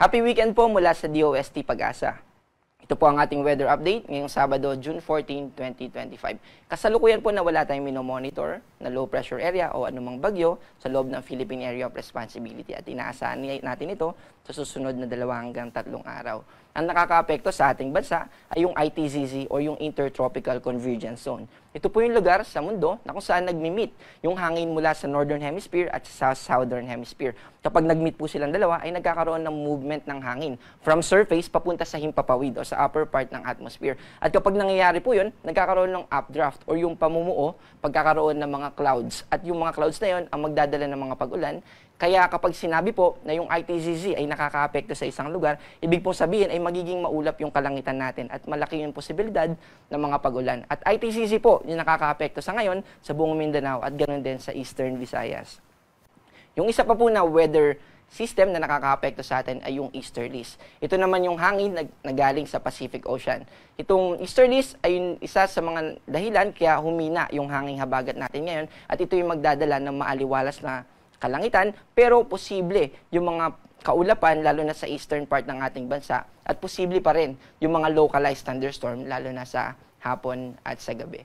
Happy weekend po mula sa DOST Pag-asa. Ito po ang ating weather update ngayong Sabado, June 14, 2025. Kasalukuyan po na wala tayong minomonitor na low pressure area o anumang bagyo sa loob ng Philippine Area of Responsibility at inaasahan natin ito sa susunod na 2 hanggang 3 araw. Ang nakakaapekto sa ating bansa ay yung ITZZ o yung Intertropical Convergence Zone. Ito po yung lugar sa mundo na kung saan nagmi-meet yung hangin mula sa Northern Hemisphere at sa Southern Hemisphere. Kapag nag-meet po silang dalawa, ay nagkakaroon ng movement ng hangin from surface papunta sa himpapawid o sa upper part ng atmosphere. At kapag nangyayari po yun, nagkakaroon ng updraft o yung pamumuo, pagkakaroon ng mga clouds. At yung mga clouds na yun ang magdadala ng mga pag-ulan. Kaya kapag sinabi po na yung ITZZ ay nakakaapekto sa isang lugar, ibig po sabihin ay magiging maulap yung kalangitan natin at malaki yung posibilidad ng mga pag-ulan. At ITZZ po yung nakakaapekto sa ngayon sa buong Mindanao at ganoon din sa Eastern Visayas. Yung isa pa po na weather system na nakakaapekto sa atin ay yung easterlies. Ito naman yung hangin na galing sa Pacific Ocean. Itong easterlies ay isa sa mga dahilan kaya humina yung hangin habagat natin ngayon at ito yung magdadala ng maaliwalas na kalangitan, pero posible yung mga kaulapan lalo na sa eastern part ng ating bansa at posible pa rin yung mga localized thunderstorm lalo na sa hapon at sa gabi.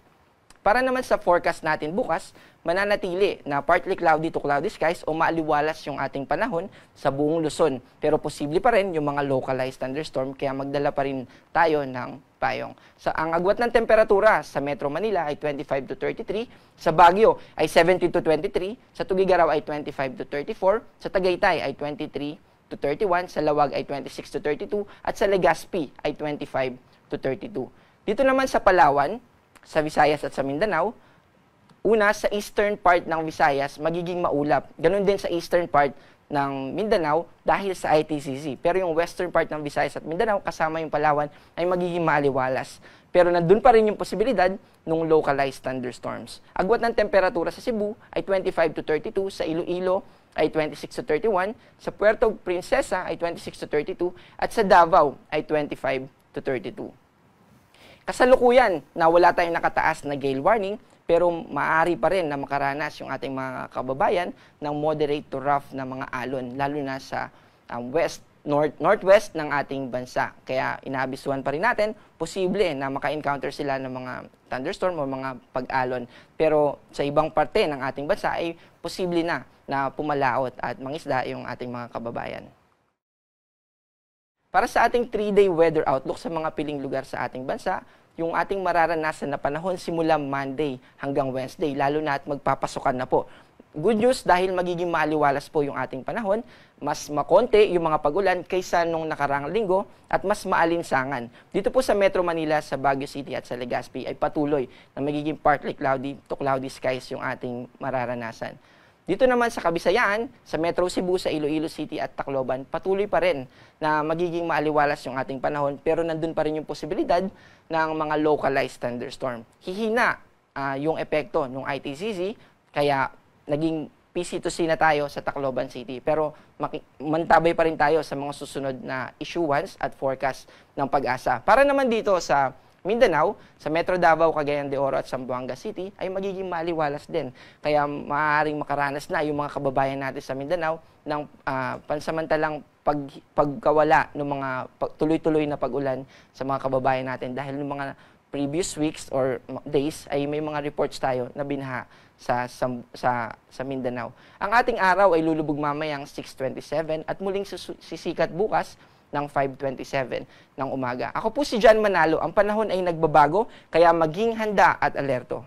Para naman sa forecast natin bukas, mananatili na partly cloudy to cloudy skies o maaliwalas yung ating panahon sa buong Luzon. Pero posible pa rin yung mga localized thunderstorm kaya magdala pa rin tayo ng payong. Ang agwat ng temperatura sa Metro Manila ay 25 to 33, sa Baguio ay 17 to 23, sa Tugigaraw ay 25 to 34, sa Tagaytay ay 23 to 31, sa Lawag ay 26 to 32, at sa Legazpi ay 25 to 32. Dito naman sa Palawan, sa Visayas at sa Mindanao, una, sa eastern part ng Visayas, magiging maulap. Ganon din sa eastern part ng Mindanao dahil sa ITZZ. Pero yung western part ng Visayas at Mindanao, kasama yung Palawan, ay magiging maaliwalas. Pero nandun pa rin yung posibilidad ng localized thunderstorms. Agwat ng temperatura sa Cebu ay 25 to 32, sa Iloilo ay 26 to 31, sa Puerto Princesa ay 26 to 32, at sa Davao ay 25 to 32. Kasalukuyan na wala tayong nakataas na gale warning, pero maaari pa rin na makaranas yung ating mga kababayan ng moderate to rough na mga alon, lalo na sa northwest ng ating bansa. Kaya inaabisuhan pa rin natin, posible na maka-encounter sila ng mga thunderstorm o mga pag-alon. Pero sa ibang parte ng ating bansa ay posible na pumalaot at mangisda yung ating mga kababayan. Para sa ating 3-day weather outlook sa mga piling lugar sa ating bansa, yung ating mararanasan na panahon simula Monday hanggang Wednesday, lalo na at magpapasukan na po. Good news dahil magiging maaliwalas po yung ating panahon, mas makonte yung mga pag-ulan kaysa nung nakaraang linggo at mas maalinsangan. Dito po sa Metro Manila, sa Baguio City at sa Legazpi ay patuloy na magiging partly cloudy to cloudy skies yung ating mararanasan. Dito naman sa Kabisayaan, sa Metro Cebu, sa Iloilo City at Tacloban, patuloy pa rin na magiging maaliwalas yung ating panahon pero nandun pa rin yung posibilidad ng mga localized thunderstorm. Hihina yung epekto ng ITZZ kaya naging PC2C na tayo sa Tacloban City. Pero mantabay pa rin tayo sa mga susunod na issuance at forecast ng Pag-asa. Para naman dito sa Mindanao, sa Metro Davao, Cagayan de Oro at Zamboanga City ay magiging maaliwalas din. Kaya maaaring makaranas na yung mga kababayan natin sa Mindanao ng pansamantalang pagkawala ng mga tuloy-tuloy na pag-ulan sa mga kababayan natin dahil ng mga previous weeks or days ay may mga reports tayo na binaha sa Mindanao. Ang ating araw ay lulubog mamayang 6:27 at muling sisikat bukas ng 5:27 ng umaga. Ako po si John Manalo. Ang panahon ay nagbabago, kaya maging handa at alerto.